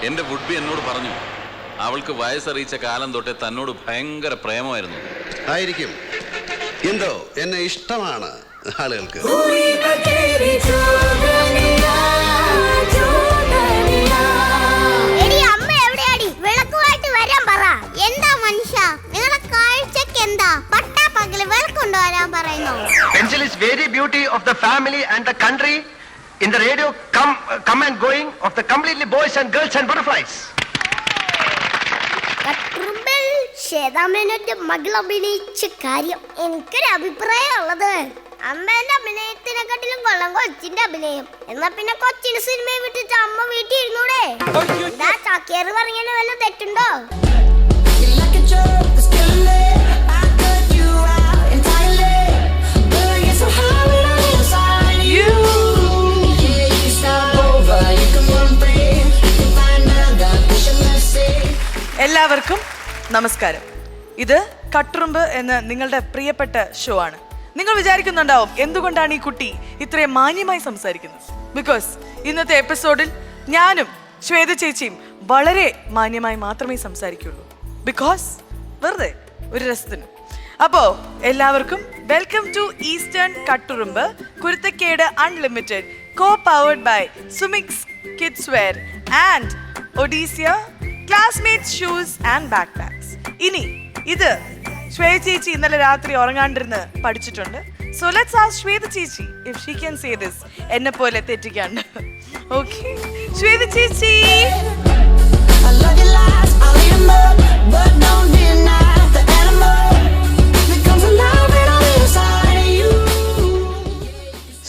എന്റെ വുഡ്ബി എന്നോട് പറഞ്ഞു അവൾക്ക് വയസ്സറിയിച്ച കാലം തൊട്ടേ തന്നോട് ഭയങ്കര പ്രേമമായിരുന്നു. ആയിരിക്കും. എന്തോ എന്നെ ഇഷ്ടമാണ് ആളുകൾക്ക്. Pencil is very beauty of the family and the country. In the radio, come and going of the completely boys and girls and butterflies. മകൾ അഭിനയിച്ച കാര്യം എനിക്കൊരു അഭിപ്രായം ഉള്ളത്, അമ്മേന്റെ അഭിനയത്തിനെക്കാട്ടിലും കൊള്ളാം കൊച്ചിന്റെ അഭിനയം. എന്നാ പിന്നെ കൊച്ചിന് സിനിമയെ വിട്ടിട്ട് അമ്മ വീട്ടിൽ ഇരുന്നൂടെ? ചാക്കിയാറ് പറഞ്ഞതിന് വല്ല തെറ്റുണ്ടോ? എല്ലാവർക്കും നമസ്കാരം. ഇത് കട്ടുറുമ്പ് എന്ന നിങ്ങളുടെ പ്രിയപ്പെട്ട ഷോ ആണ്. നിങ്ങൾ വിചാരിക്കുന്നുണ്ടാവും എന്തുകൊണ്ടാണ് ഈ കുട്ടി ഇത്രയും മാന്യമായി സംസാരിക്കുന്നത്. ബിക്കോസ് ഇന്നത്തെ എപ്പിസോഡിൽ ഞാനും ശ്വേത ചേച്ചിയും വളരെ മാന്യമായി മാത്രമേ സംസാരിക്കുള്ളൂ. ബിക്കോസ് വെറുതെ ഒരു രസത്തിന്. അപ്പോ എല്ലാവർക്കും welcome to Eastern Katturumbu Kuruthakkedu unlimited, co powered by Sumix kids wear and Odisea classmates shoes and back packs. ഇനി ഇത് ശ്വേത ചേച്ചി ഇന്നലെ രാത്രി ഉറങ്ങാണ്ടിരുന്ന് പഠിച്ചിട്ടുണ്ട്. സോ ലെറ്റ്സ് ആസ്ക് ശ്വേത ചേച്ചി if she can say this എന്നെ പോലെ തെറ്റിക്കാണ്ട്. ഓക്കെ ശ്വേത ചേച്ചി.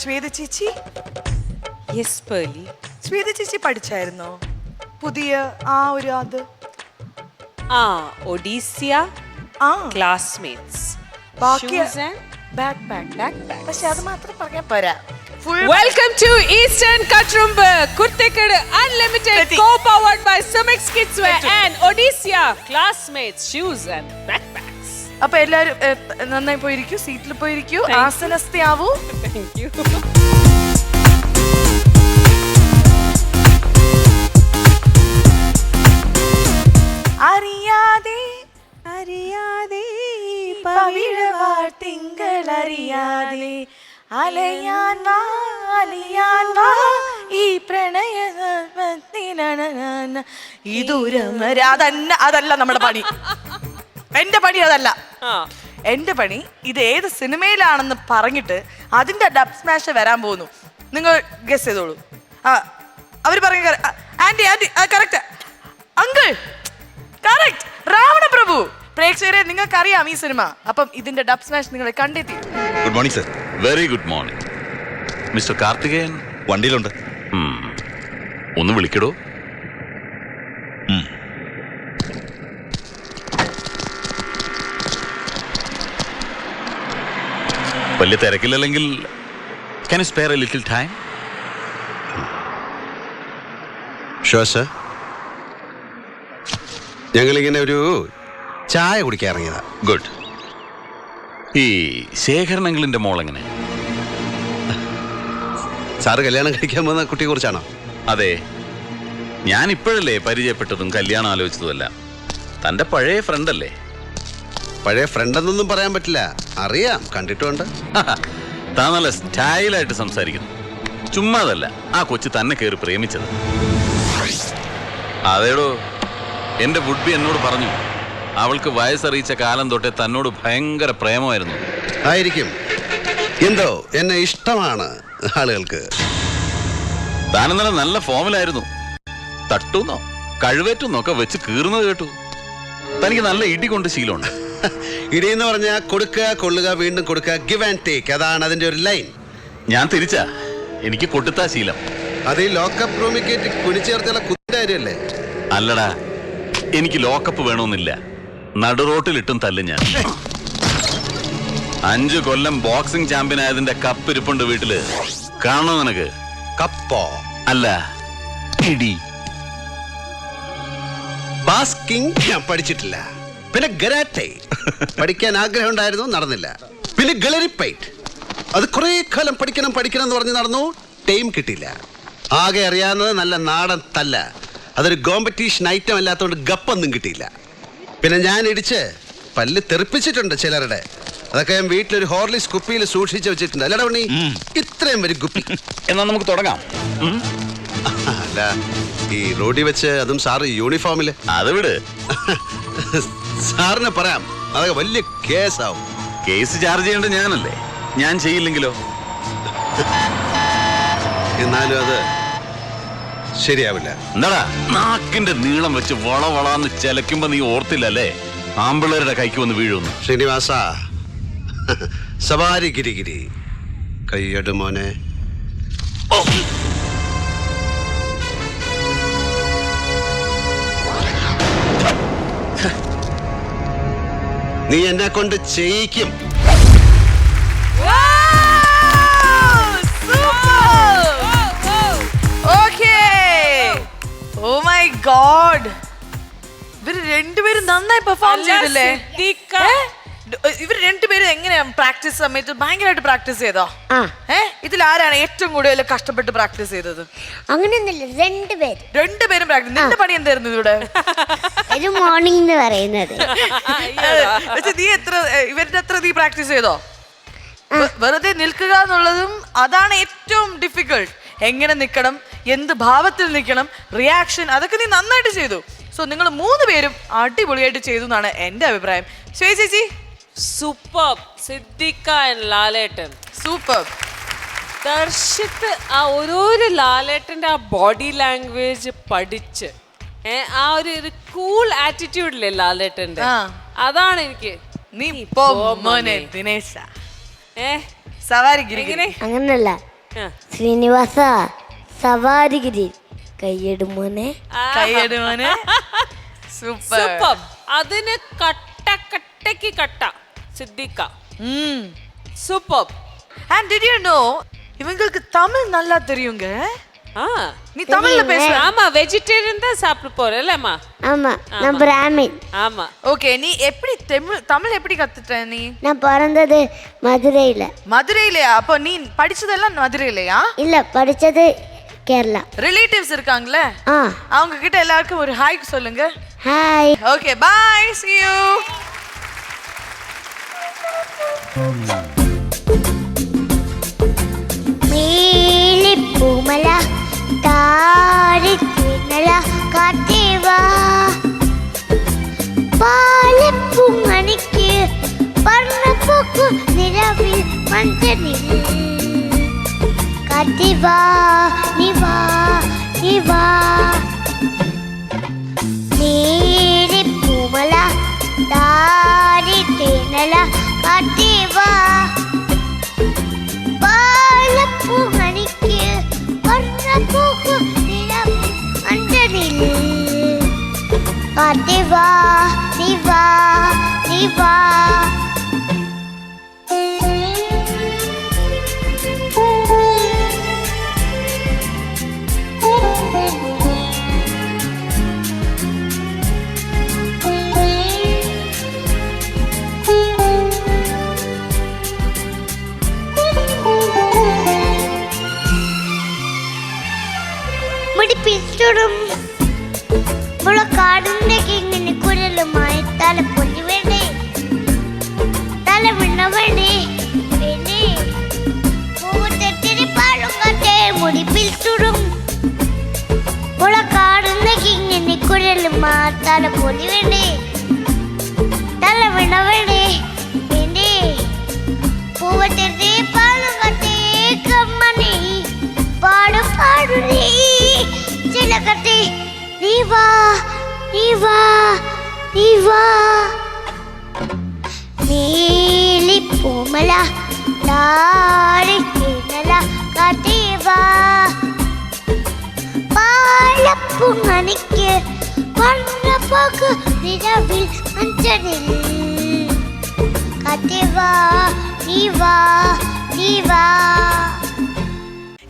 ശ്വേത ചേച്ചി. യെസ് പേർലി. ശ്വേത ചേച്ചി പഠിച്ചായിരുന്നോ പുതിയ ആ ഒരു അത്? ഒഡീസിയ ക്ലാസ്മേറ്റ്സ് പക്ഷെ അത് മാത്രം പറഞ്ഞാൽ പോരാ. Welcome to Eastern Katturumbu Kuruthakkedu unlimited, co powered by Sumix kids wear and Odisea classmates shoes and backpacks. അപ്പൊ എല്ലാരും നന്നായി പോയിരിക്കൂ, സീറ്റിൽ പോയിരിക്കൂ, ആസനസ്ഥയാവൂ. Thank you. അറിയാതെ അറിയാതെ പവിഴവാൾ തിങ്കളറിയാതെ അലയാൻ വാ അലിയാൻ വാ ഈ പ്രണയ അതല്ല നമ്മുടെ പണി. എന്റെ പണി അതല്ല. എന്റെ പണി ഇത് ഏത് സിനിമയിലാണെന്ന് പറഞ്ഞിട്ട് അതിന്റെ ഡബ് സ്മാഷ് വരാൻ പോകുന്നു. നിങ്ങൾ ഗസ് ചെയ്തോളൂ. അവര് പറഞ്ഞു aunty aunty correct, uncle correct, Ravana Prabhu. പ്രേക്ഷകരെ നിങ്ങൾക്കറിയാം ഈ സിനിമ. അപ്പം ഇതിന്റെ ഡബ് സ്മാഷ് നിങ്ങൾ കണ്ടെത്തി. Good morning sir. Very good morning. Mister Karthikeyan വണ്ടിയിലുണ്ട്. ഒന്ന് വിളിക്കടോ. വലിയ തിരക്കില്ലെങ്കിൽ can you spare a little time? Sure sir. ഞങ്ങളിങ്ങനെ ഒരു ചായ കുടിക്കാൻ ഇറങ്ങിയതാ. ഗുഡ്. ഈ ശേഖരണങ്ങളിന്റെ മോൾ എങ്ങനെ? സാറ് കല്യാണം കഴിക്കാൻ പോകുന്ന കുട്ടിയെ കുറിച്ചാണോ? അതെ, ഞാൻ ഇപ്പോഴല്ലേ പരിചയപ്പെട്ടതും കല്യാണം ആലോചിച്ചതുമല്ല. തന്റെ പഴയ ഫ്രണ്ട് അല്ലേ? പഴയ ഫ്രണ്ടെന്നൊന്നും പറയാൻ പറ്റില്ല, അറിയാം, കണ്ടിട്ടുണ്ട്. താൻ നല്ല സ്റ്റൈലായിട്ട് സംസാരിക്കുന്നു. ചുമ്മാതല്ല ആ കൊച്ചു തന്നെ കയറി പ്രേമിച്ചത്. അതേടോ, എന്റെ വുഡ്ബി എന്നോട് പറഞ്ഞു അവൾക്ക് വയസ്സറിയിച്ച കാലം തൊട്ടേ തന്നോട് ഭയങ്കര പ്രേമമായിരുന്നു. ആയിരിക്കും. എന്തോ എന്നെ ഇഷ്ടമാണ് ആളുകൾക്ക്. താനെന്നല്ല നല്ല ഫോമിലായിരുന്നു. തട്ടുന്നോ കഴിവേറ്റുന്നൊക്കെ വെച്ച് കീറുന്നത് കേട്ടു. തനിക്ക് നല്ല ഇടി കൊണ്ട് ശീലമുണ്ട്. ഇടിയെന്ന് പറഞ്ഞാൽ കൊടുക്കുക, കൊള്ളുക, വീണ്ടും കൊടുക്കുക, ഗിവ് ആൻഡ് ടേക്ക്. അതാണ് അതിന്റെ ഒരു ലൈൻ. ഞാൻ തിരിച്ചാ, എനിക്ക് കൊട്ടുത്താ ശീലം. അത് ഈ ലോക്കപ്പ് റൂമിൽ കയറ്റി കുനിച്ചേർത്തുള്ള കുത്തിയല്ലേ? അല്ലടാ, എനിക്ക് ലോക്കപ്പ് വേണമെന്നില്ല. നടുറോട്ടിലിട്ടും തല്ലും ഞാൻ. 5 കൊല്ലം ബോക്സിംഗ് ചാമ്പ്യൻ ആയതിന്റെ കപ്പ് ഇരിപ്പുണ്ട് വീട്ടില്. കാണോ നിനക്ക്? കപ്പോ? അല്ല, ഇടി. ബാസ്കിംഗ് ഞാൻ പഠിച്ചിട്ടില്ല. പിന്നെ ഗരാറ്റെ പഠിക്കാൻ ആഗ്രഹം ഉണ്ടായിരുന്നു, നടന്നില്ല. പിന്നെ ഗളരിപ്പൈറ്റ്, അത് കുറെ കാലം പഠിക്കണം പഠിക്കണം എന്ന് പറഞ്ഞ് നടന്നു, ടൈം കിട്ടിയില്ല. ആകെ അറിയാവുന്നത് നല്ല നാടൻ തല്ല. അതൊരു കോമ്പറ്റീഷൻ ഐറ്റം അല്ലാത്തതുകൊണ്ട് ഗപ്പൊന്നും കിട്ടിയില്ല. പിന്നെ ഞാൻ ഇടിച്ച് പല്ല് തെറിപ്പിച്ചിട്ടുണ്ട് ചിലരുടെ. അതൊക്കെ ഞാൻ വീട്ടിലൊരു ഹോർലിക്സ് കുപ്പിയിൽ സൂക്ഷിച്ച് വെച്ചിട്ടുണ്ട്. അല്ലടാ ഉണ്ണി, ഇത്രയും വരും കുപ്പി. എന്നാ നമുക്ക് തുടങ്ങാം. അല്ല, ഈ റോഡിൽ വെച്ച് അതും സാറ് യൂണിഫോമില്. അത് വിട്. സാറിന് പറയാം, അതൊക്കെ വലിയ കേസാവും. കേസ് ചാർജ് ചെയ്യേണ്ടത് ഞാനല്ലേ? ഞാൻ ചെയ്യില്ലെങ്കിലോ? എന്നാലും അത് ശരിയാവില്ല. എന്താടാ നാക്കിന്റെ നീളം വെച്ച് വളവളാന്ന് ചെലക്കുമ്പോ നീ ഓർത്തില്ലല്ലേ ആമ്പിള്ളേരുടെ കൈക്ക് വന്ന് വീഴുന്നു? ശ്രീനിവാസ, സവാരി ഗിരിഗിരി കയ്യട് മോനെ. നീ എന്നെ കൊണ്ട് ചെയ്യിക്കും. ഓ മൈ ഗോഡ്, ഇവര് രണ്ടുപേരും നന്നായി പെർഫോം ചെയ്തില്ലേ? ഇവര് രണ്ടുപേരും എങ്ങനെയാ പ്രാക്ടീസ് സമയത്ത് ഭയങ്കരമായിട്ട് പ്രാക്ടീസ് ചെയ്തോ? ഇതിൽ ആരാണ് ഏറ്റവും കൂടുതൽ കഷ്ടപ്പെട്ട് പ്രാക്ടീസ് ചെയ്തത്? അങ്ങനെയൊന്നുമില്ല, രണ്ടുപേരും പ്രാക്ടീസ്. നിന്റെ പണി എന്തായിരുന്നു ഇവിടെ? ഒരു മോർണിംഗ് എന്ന് പറയുന്നത്. നീ ഇവരുടെ അത്ര നീ പ്രാക്ടീസ് ചെയ്തോ? വെറുതെ നിൽക്കുക എന്നുള്ളതും അതാണ് ഏറ്റവും ഡിഫിക്കൾട്ട്. എങ്ങനെ നിൽക്കണം, എന്ത് ഭാവത്തിൽ നിൽക്കണം, റിയാക്ഷൻ, അതൊക്കെ നീ നന്നായിട്ട് ചെയ്തു. സോ നിങ്ങൾ 3 പേരും അടിപൊളിയായിട്ട് ചെയ്തു എന്നാണ് എന്റെ അഭിപ്രായം. ശ്വേത ചേച്ചി, super. Siddique and Lalettan super. Darshith ആ ഓരോരോ ലാലേട്ടന്റെ ആ ബോഡി ലാംഗ്വേജ് പഠിച്ച് ആ ഒരു കൂൾ ആറ്റിറ്റ്യൂഡില്ലേ ലാലേട്ടന്റെ, അതാണ് എനിക്ക്. നീ മോനെ ദിനേശ സവാരിഗിരി. അങ്ങനല്ല, ശ്രീനിവാസ സവാരിഗിരി കയ്യെടുമോനെ. കയ്യെടുമോനെ. സൂപ്പർ. അതിന് കട്ടക്ക് കട്ട സിദ്ദിഖ. Super. And did you know இவங்களுக்கு தமிழ் நல்லா தெரியுங்க? நீ தமிழ்ல பேசுற? ஆமா, வெஜிடேரியன் தான் சாப்பிட்டு போறேல்லேம்மா? ஆமா, நான் பிராமின். ஆமா. ஓகே, நீ எப்படி தமிழ் எப்படி கத்துட்ட நீ? நான் பிறந்தது மதுரையில. மதுரையிலயா? அப்ப நீ படிச்சதெல்லாம் மதுரையிலயா? இல்ல, படிச்சது கேரளா. ரிலேட்டிவ்ஸ் இருக்காங்களே, அவங்க கிட்ட எல்லாருக்கும் ஒரு ஹாய் சொல்லுங்க. Hi. Okay, bye, see you. மேலே பூமலா தாரி தினலா காத்தேவா பாலப்பூ மணிக்கு பர்ணப்பூக்கு நிலவில் மஞ்சனில் காத்தேவா நிவா நிவா மேலே பூமலா தாரி தினலா காத்தேவா பூமணிக்கு வர்ணப்பூக்கு நிலவில் மஞ்சனில் காத்தேவா நிவா நிவா. പിടിപ്പിച്ചിടും മുളക്കാടിലേക്ക് ഇങ്ങനെ കുരലുമായി തല പൊന്നി വേണ്ടേ, തല വിണ്ണ വേണ്ടേ വേണ്ടേ, പൂവത്തെട്ടിരി പാടും കാറ്റേ മുടി പിടിച്ചിടും മുളക്കാടിലേക്ക് ഇങ്ങനെ കുരലുമായി തല പൊന്നി വേണ്ടേ, തല വിണ്ണ വേണ്ടേ വേണ്ടേ, പൂവത്തെട്ടി പാടും കാറ്റേ കമ്മണി പാടും പാടുന്നേ ചിലകട്ടെ നീവാ നീവാ നീവാ. മേലി പൂമല താഴെ കിണല കാത്തേവാ പാലപ്പൂ മണിക്ക് വണ്ണപ്പോക്ക് നിലവിൽ മഞ്ചനിൽ കാത്തേവാ നീവാ നീവാ.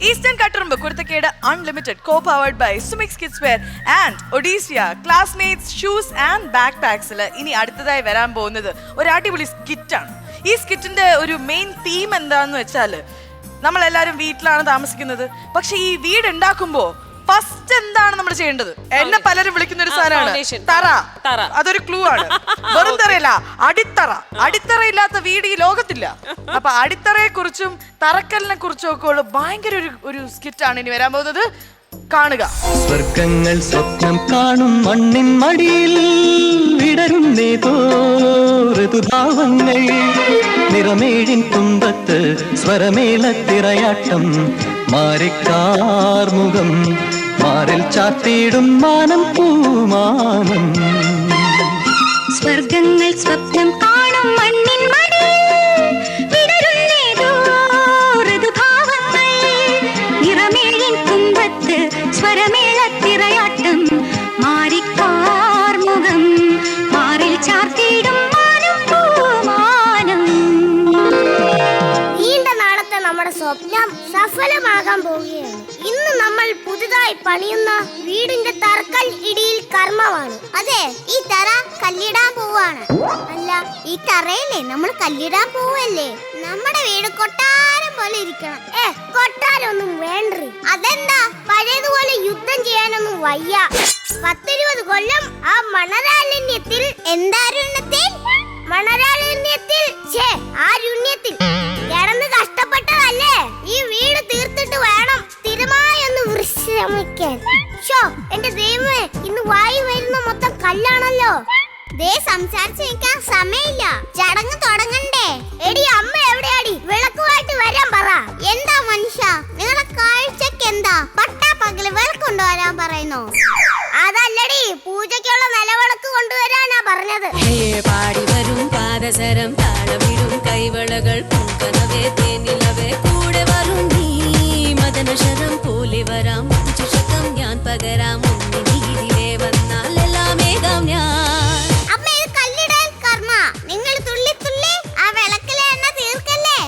Eastern Katturumbu Kuruthakkedu unlimited co-powered by Sumix Kids Wear and Odisha Classmates Shoes and Backpacks. ഇനി അടുത്തതായി വരാൻ പോകുന്നത് ഒരു അടിപൊളി സ്കിറ്റാണ്. ഈ സ്കിറ്റിന്റെ ഒരു മെയിൻ തീം എന്താന്ന് വെച്ചാൽ നമ്മളെല്ലാവരും വീട്ടിലാണ് താമസിക്കുന്നത്. പക്ഷെ ഈ വീട് ഉണ്ടാക്കുമ്പോൾ ഫസ്റ്റ് എന്താണ് നമ്മൾ ചെയ്യേണ്ടത്? എന്നെ പലരും വിളിക്കുന്ന ഒരു സാധനമാണ് foundation. തറ. തറ. അതൊരു ക്ലൂ ആണ്. വെറും തറയല്ല, അടിത്തറ. അടിത്തറ ഇല്ലാത്ത വീട് ഈ ലോകത്തില്ല. അപ്പൊ അടിത്തറയെ കുറിച്ചും തറക്കലിനെ കുറിച്ചും ഒക്കെ ഉള്ള ഭയങ്കര ഒരു സ്കിറ്റ് ആണ് ഇനി വരാൻ പോകുന്നത്. കാണുക. സ്വർഗങ്ങൾ സ്വപ്നം കാണും മണ്ണിൻ മടിയിൽ വിടരുന്നേതോ ഋതുഭാവങ്ങൾ നിറമേഴിൻ തുമ്പത്ത് സ്വരമേളത്തിറയാട്ടം മാറിക്കാർമുഖം മാറിൽ ചാത്തിയിടും മാനം പൂമാനം. സ്വർഗങ്ങൾ സ്വപ്നം കാണും മണ്ണിൻ മടിയിൽ വിടരുന്നേതോ ഋതുഭാവങ്ങൾ നിറമേഴിൻ തുമ്പത്ത് സ്വരമേളത്തിറയാട്ടം മാറിക്കാർമുഖം മാറിൽ ചാർത്തിയിടും മാനം പൂമാനം. നീണ്ട നാളത്തെ നമ്മുടെ സ്വപ്നം സഫലമാകാൻ പോവുകയാണ്. ഇന്ന് നമ്മൾ പുതുതായി പണിയുന്ന വീടിന്റെ തറക്കൽ ഇടിയിൽ കർമ്മമാണ്. അതെ, ഈ തറ കല്ലിടാൻ പോവാണ്. അല്ല, ഈ തറയില്ലേ നമ്മൾ കല്ലിടാൻ പോവല്ലേ? നമ്മുടെ വീട് കൊട്ടാരം പോലെ ഇരിക്കണം. കൊട്ടാരൊന്നും വേണ്ടേ? അതെന്താ, പഴയതുപോലെ യുദ്ധം ചെയ്യാനൊന്നും വയ്യ. 10-20 കൊല്ലം ആ മണരാരണ്യത്തിൽ ആരുണ്യത്തിൽ കിടന്ന് കഷ്ടപ്പെട്ടതല്ലേ? ഈ വീട് തീർത്തിട്ട് വേണം സ്ഥിരമായി ഒന്ന് വിശ്രമിക്കാൻ. എന്റെ ദൈവമേ, ഇന്ന് വായി വരുന്ന മൊത്തം കല്ലാണല്ലോ. ദേ, സംസാരിച്ച് നിൽക്കാൻ സമയമില്ല, ചടങ്ങ് തുടങ്ങണ്ടേ? എടി അമ്മ എവിടെയാടി? വിളക്കുമായിട്ട് വരാൻ പറ. എന്താ മനുഷ്യ, നിങ്ങളെ കാഴ്ചക്ക് എന്താ പട്ടാപ്പകല് വിളക്ക് കൊണ്ടുവരാൻ പറയുന്നോ? അതല്ലടി, പൂജയ്ക്കുള്ള നിലവിളക്ക് കൊണ്ടുവരാനാ പറഞ്ഞത്. പാടി വരും പാദസരം താളമിടും കൈവളകൾ പൂക്കനവേ തേനിലവേ കൂടെ വരും നീ മദനശരം പോലെ വരാം ചുഷകം ഞാൻ പകരാം ഒന്നിനിതിരെ വന്നാൽ എല്ലാം ഏകാം ഞാൻ. അമ്മ, ഇത് കല്ലിടാൻ കർമ്മ. നിങ്ങൾ തുള്ളി തുള്ളി ആ വിളക്കിലെ എണ്ണ തീർക്കല്ലേ.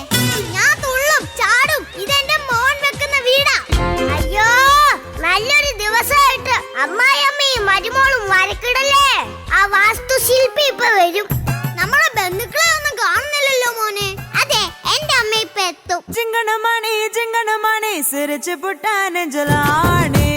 ഞാൻ തുള്ളും ചാടും. ഇതെന്റെ മോൻ വെക്കുന്ന വീടാ. അയ്യോ, നല്ലൊരു ദിവസമായിട്ട് അമ്മായിയമ്മയും മരുമോളും വരക്കിടല്ലേ. ആ വാസ്തുശില്പി ഇപ്പൊ വരും. നമ്മളെ ബന്ധുക്കളെ ഒന്നും കാണുന്നില്ലല്ലോ മോനെ. അതെ, എന്റെ അമ്മ ഇപ്പൊ എത്തും. ജിങ്കണമണി ജിങ്കണമണി സിരിച്ചു പൊട്ടാൻ ജലാണേ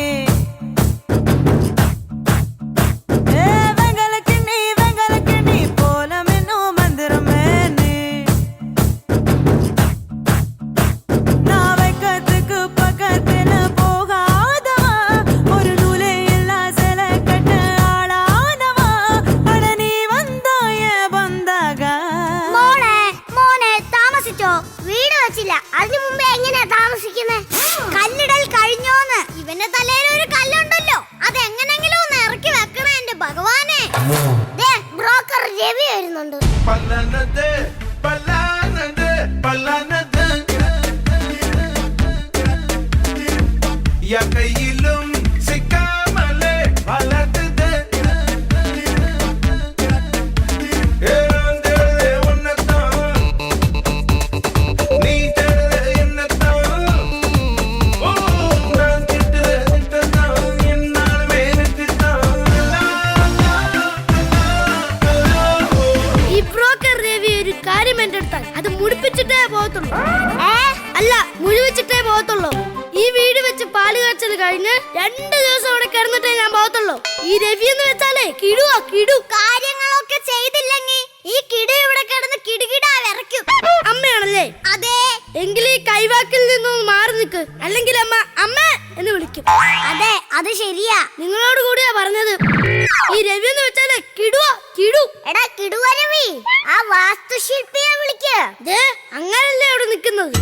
അതിനു മുമ്പേ എങ്ങനെയാ താമസിക്കുന്നത്? കല്ലിടൽ കഴിഞ്ഞോന്ന്? ഇവന്റെ തലയിൽ ഒരു കല്ലുണ്ടല്ലോ, അത് എങ്ങനെങ്കിലും ഒന്ന് ഇറക്കി വെക്കണേ എന്റെ ഭഗവാനെ. ബ്രോക്കർ രവി വരുന്നുണ്ട്. കയ്യിലും സിക്കാമലേ വളർത്തത് അത് മുടിപ്പിച്ചിട്ടേ പോകത്തുള്ളൂ. അല്ല, മുഴുവിച്ചിട്ടേ പോകത്തുള്ളൂ. ഈ വീട് വെച്ച് പാല് കാച്ചൽ കഴിഞ്ഞ് 2 ദിവസം അവിടെ കിടന്നിട്ടേ ഞാൻ പോകത്തുള്ളൂ. ഈ രവി എന്ന് വെച്ചാലേ കിടുവാ കിടു. കാര്യങ്ങളൊക്കെ ചെയ്തില്ലെങ്കിൽ ഈ കിടു ഇവിടെ കിടന്ന് കിടുകിടാ വിറയ്ക്കും. അമ്മയാണല്ലേ? അതെ. എങ്കിൽ ഈ കൈവാക്കിൽ നിന്നൊന്ന് മാറി നിൽക്ക്, അല്ലെങ്കിൽ അമ്മ അമ്മ എന്ന് വിളിക്കും. അതെ, അത് ശരിയാ. നിങ്ങളോട് കൂടിയാ പറഞ്ഞത്. ഈ രവി എന്ന് വെച്ചാലേ കിടുവാ കിടു. എടാ കിടുവ രവി, ആ വാസ്തുശില്പിയെ വിളിക്ക്. അങ്ങനല്ലേ അവിടെ നിൽക്കുന്നത്.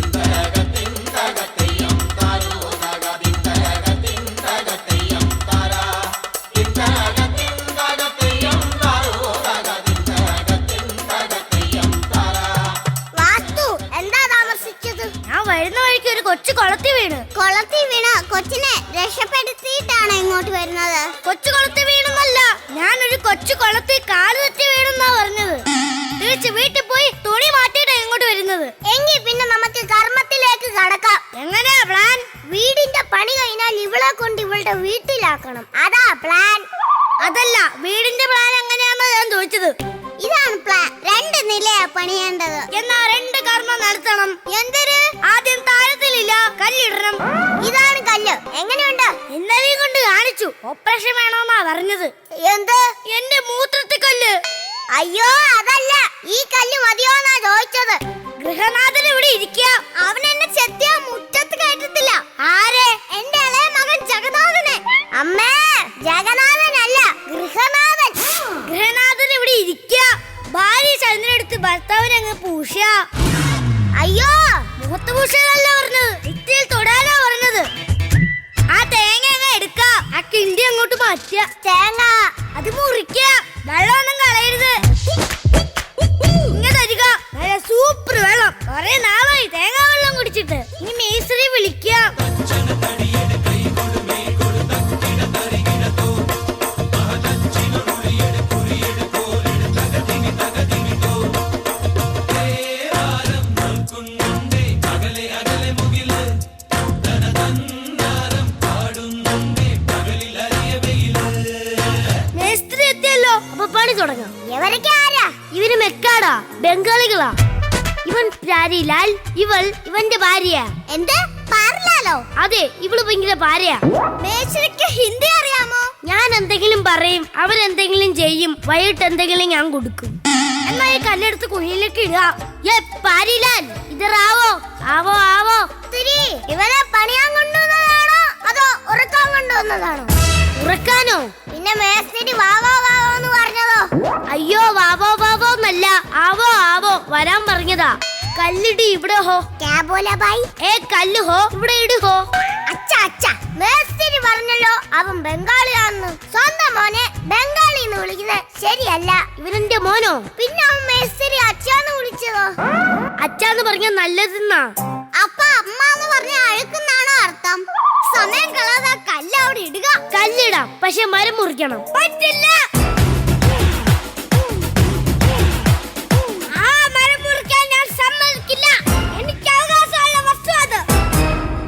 വരുന്ന വഴിക്ക് ഒരു കൊച്ചു കൊളത്തി വീണ് കൊച്ചിനെ രക്ഷപ്പെടുത്തിയിട്ടാണ് ഇങ്ങോട്ട് വരുന്നത്. കൊച്ചു കൊളത്തി വീണെന്നല്ല, ഞാനൊരു കൊച്ചു കൊളത്തി കാല് തെറ്റി വീണെന്നാ പറഞ്ഞത്. തിരിച്ച് വീട്ടിൽ പോയി തുണി മാറ്റിയിട്ടാണ് ഇങ്ങോട്ട് വരുന്നത്. എങ്കിൽ പിന്നെ നമുക്ക് കർമ്മത്തിലേക്ക് കടക്കാം. എങ്ങനെയാ പ്ലാൻ? വീടിന്റെ പണി കഴിഞ്ഞാൽ ഇവളെ കൊണ്ട് ഇവളുടെ വീട്ടിലാക്കണം. അതാ പ്ലാൻ. അതല്ല, വീടിന്റെ പ്ലാൻ എങ്ങനെയാണെന്ന് ഞാൻ ചോദിച്ചത്. ഇതാണ് പ്ലാൻ. 2 നിലയാ പണിയേണ്ടത്. എന്നാ 2 കർമ്മം നടത്തണം. എന്തൊരു? ആദ്യം താഴത്തിലില്ല കല്ലിടണം. ഇതാണ് കല്ല്. എങ്ങനെയുണ്ട്? ഇന്നലെ കൊണ്ട് കാണിച്ചു. ഓപ്പറേഷൻ വേണമെന്നാ പറഞ്ഞത്. എന്ത്? എന്റെ മൂത്രത്തിൽ കല്ല്. അയ്യോ അതല്ല, ഈ കല്ല് മതിയോന്നാ ചോദിച്ചത്. ഗൃഹനാഥൻ ഇവിടെ ഇരിക്കുക. അവൻ എന്നെ ചെത്തിയ മുറ്റത്ത് കയറ്റത്തില്ല. ആരെ? എന്റെ ഇളയ മകൻ ജഗന്നാഥനെ. അമ്മേ, ജഗന്നാഥനല്ല, ഗൃഹനാഥൻ. ഗൃഹനാഥൻ ഇവിടെ ഇരിക്കുക. ഭാര്യ ചന്ദ്രനെടുത്ത് ഭർത്താവിനെ അങ്ങ് പൂഷ. അയ്യോ, മുഖത്ത് പൂഷയല്ല പറഞ്ഞത്, ഇത്തിരി തൊടാനാ പറഞ്ഞത്. ആ തേങ്ങ അങ്ങ് എടുക്ക, ആ കിണ്ടി അങ്ങോട്ട് മാറ്റുക. തേങ്ങ അത് മുറിക്ക, വെള്ളമൊന്നും കളയരുത്. ഇങ്ങനെ തരിക, നല്ല സൂപ്പർ വെള്ളം. കുറെ നാളായി തേങ്ങ വെള്ളം കുടിച്ചിട്ട്. ഇനി മേസ്ത്രി വിളിക്കാം. മേസ്ത്രി എത്തിയല്ലോ, അപ്പൊ പണി തുടങ്ങാം. എവരൊക്കെ ആരാ? ഇവര് മെക്കാടാ, ബംഗാളികളാ. ഇവൻ പ്യാരിലാൽ, ഇവന്റെ ഭാര്യ. എന്ത് പാരലാലോ? അതെ, ഇവള് ഭയങ്കര ഭാര്യ. മേശയ്ക്ക് ഹിന്ദി അറിയാമോ? ഞാൻ എന്തെങ്കിലും പറയും, അവരെന്തെങ്കിലും ചെയ്യും. വൈകിട്ട് എന്തെങ്കിലും ഞാൻ കൊടുക്കും. എന്നാ ഈ കല്ലെടുത്ത് കുഴിയിലേക്ക് ഇടുക. പാരിലാൽ ഇതറാവോ? ആവോ ആവോ. തിരി, ഇവനെ പണിയാൻ കൊണ്ടുവന്നതാണോ അതോ ഉറക്കാൻ കൊണ്ടുവന്നതാണോ? ഉറക്കാനോ? പിന്നെ മേസ്തിരി വാവോ വാവോ എന്ന് പറഞ്ഞതോ? അയ്യോ, വാവോ വാവോ എന്നല്ല, ആവോ ആവോ വരാൻ പറഞ്ഞതാ. കല്ലിടി ഇവിടെ ഹോ. ക്യാ ബോലാ ഭായി? കല്ല് ഹോ ഇവിടെ ഇട് ഹോ. അച്ഛാ അച്ഛാ, മേസ്തിരി പറഞ്ഞല്ലോ അവൻ ബംഗാളിയാണെന്ന്. സ്വന്തം മോനെ ബംഗാളി എന്ന് വിളിക്കുന്നത് ശരിയല്ല. ഇവനെന്റെ മോനോ? പിന്നെ അവൻ മേസ്തിരി അച്ഛാന്ന് വിളിച്ചതോ? അച്ഛാന്ന് പറഞ്ഞ നല്ലതെന്നാ. അപ്പൊ അമ്മ എന്ന് പറഞ്ഞ അഴുക്കുന്നാണോ അർത്ഥം? സമയം കളാതെ കല്ല് അവിടെ ഇടുക. കല്ലിടാം, പക്ഷെ മരം മുറിക്കണം. പറ്റില്ല. ആ മരം മുറിക്കാൻ ഞാൻ സമ്മതിക്കില്ല. എനിക്ക് അവകാശമുള്ള വസ്തു അത്.